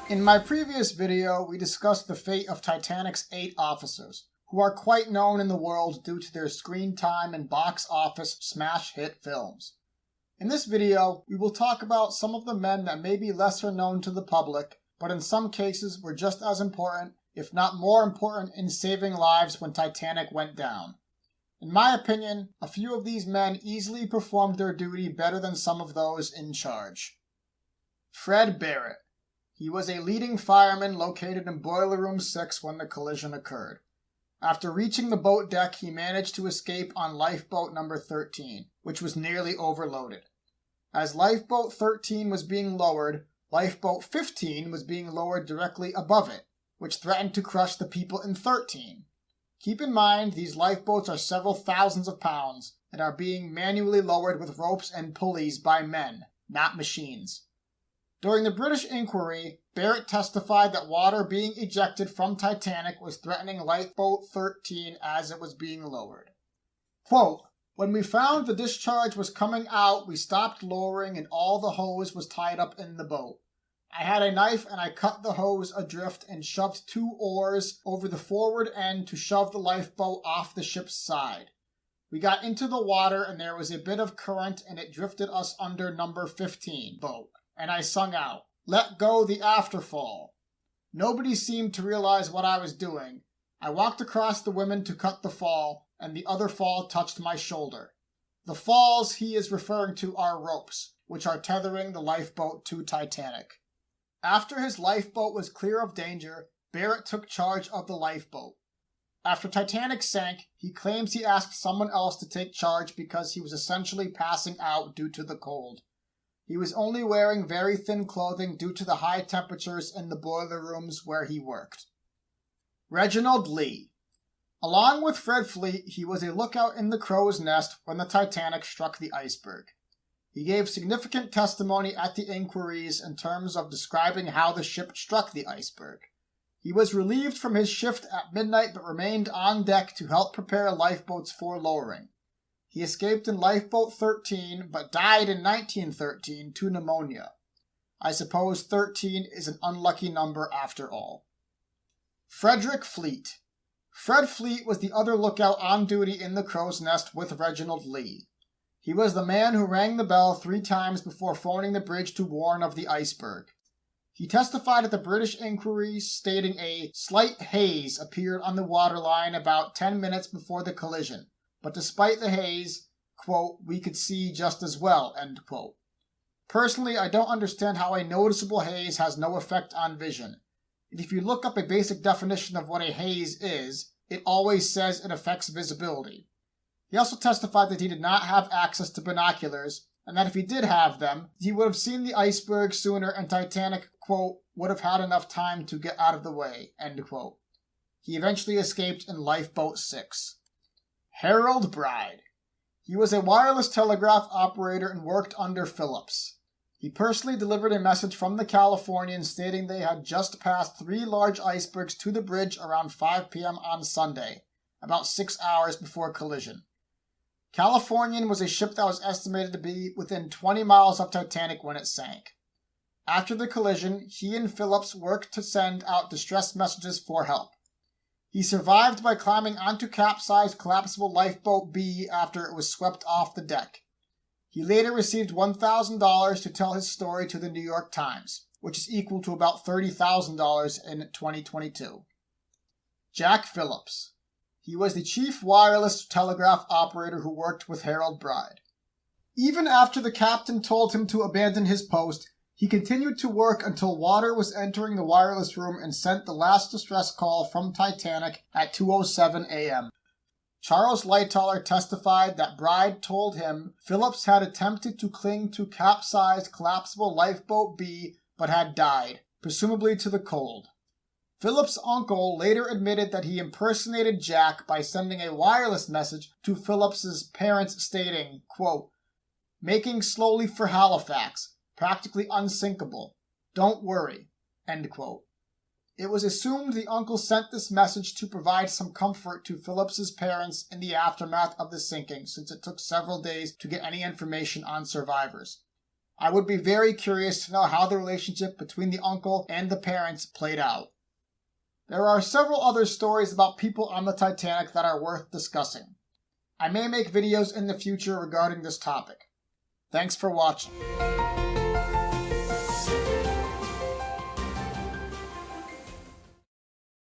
In my previous video, we discussed the fate of Titanic's 8 officers, who are quite known in the world due to their screen time and box office smash hit films. In this video, we will talk about some of the men that may be lesser known to the public, but in some cases were just as important, if not more important, in saving lives when Titanic went down. In my opinion, a few of these men easily performed their duty better than some of those in charge. Fred Barrett. He was a leading fireman located in Boiler Room 6 when the collision occurred. After reaching the boat deck, he managed to escape on lifeboat number 13, which was nearly overloaded. As lifeboat 13 was being lowered, lifeboat 15 was being lowered directly above it, which threatened to crush the people in 13. Keep in mind, these lifeboats are several thousands of pounds and are being manually lowered with ropes and pulleys by men, not machines. During the British inquiry, Barrett testified that water being ejected from Titanic was threatening lifeboat 13 as it was being lowered. Quote, "When we found the discharge was coming out, we stopped lowering and all the hose was tied up in the boat. I had a knife and I cut the hose adrift and shoved 2 oars over the forward end to shove the lifeboat off the ship's side. We got into the water and there was a bit of current and it drifted us under number 15 boat. And I sung out, 'Let go the afterfall.' Nobody seemed to realize what I was doing. I walked across the women to cut the fall, and the other fall touched my shoulder. The falls he is referring to are ropes, which are tethering the lifeboat to Titanic." After his lifeboat was clear of danger, Barrett took charge of the lifeboat. After Titanic sank, he claims he asked someone else to take charge because he was essentially passing out due to the cold. He was only wearing very thin clothing due to the high temperatures in the boiler rooms where he worked. Reginald Lee. Along with Fred Fleet, he was a lookout in the crow's nest when the Titanic struck the iceberg. He gave significant testimony at the inquiries in terms of describing how the ship struck the iceberg. He was relieved from his shift at midnight but remained on deck to help prepare lifeboats for lowering. He escaped in lifeboat 13, but died in 1913 to pneumonia. I suppose 13 is an unlucky number after all. Frederick Fleet. Fred Fleet was the other lookout on duty in the crow's nest with Reginald Lee. He was the man who rang the bell 3 times before phoning the bridge to warn of the iceberg. He testified at the British inquiry, stating a slight haze appeared on the waterline about 10 minutes before the collision. But despite the haze, quote, "we could see just as well," end quote. Personally, I don't understand how a noticeable haze has no effect on vision. And if you look up a basic definition of what a haze is, it always says it affects visibility. He also testified that he did not have access to binoculars, and that if he did have them, he would have seen the iceberg sooner and Titanic, quote, "would have had enough time to get out of the way," end quote. He eventually escaped in lifeboat 6. Harold Bride. He was a wireless telegraph operator and worked under Phillips. He personally delivered a message from the Californians stating they had just passed 3 large icebergs to the bridge around 5 p.m. on Sunday, about 6 hours before collision. Californian was a ship that was estimated to be within 20 miles of Titanic when it sank. After the collision, he and Phillips worked to send out distress messages for help. He survived by climbing onto capsized collapsible lifeboat B after it was swept off the deck. He later received $1,000 to tell his story to the New York Times, which is equal to about $30,000 in 2022. Jack Phillips. He was the chief wireless telegraph operator who worked with Harold Bride. Even after the captain told him to abandon his post, he continued to work until water was entering the wireless room and sent the last distress call from Titanic at 2:07 a.m. Charles Lightoller testified that Bride told him Phillips had attempted to cling to capsized collapsible lifeboat B but had died, presumably to the cold. Phillips' uncle later admitted that he impersonated Jack by sending a wireless message to Phillips's parents stating, quote, "making slowly for Halifax. Practically unsinkable. Don't worry," end quote. It was assumed the uncle sent this message to provide some comfort to Phillips's parents in the aftermath of the sinking, since it took several days to get any information on survivors. I would be very curious to know how the relationship between the uncle and the parents played out. There are several other stories about people on the Titanic that are worth discussing. I may make videos in the future regarding this topic. Thanks for watching.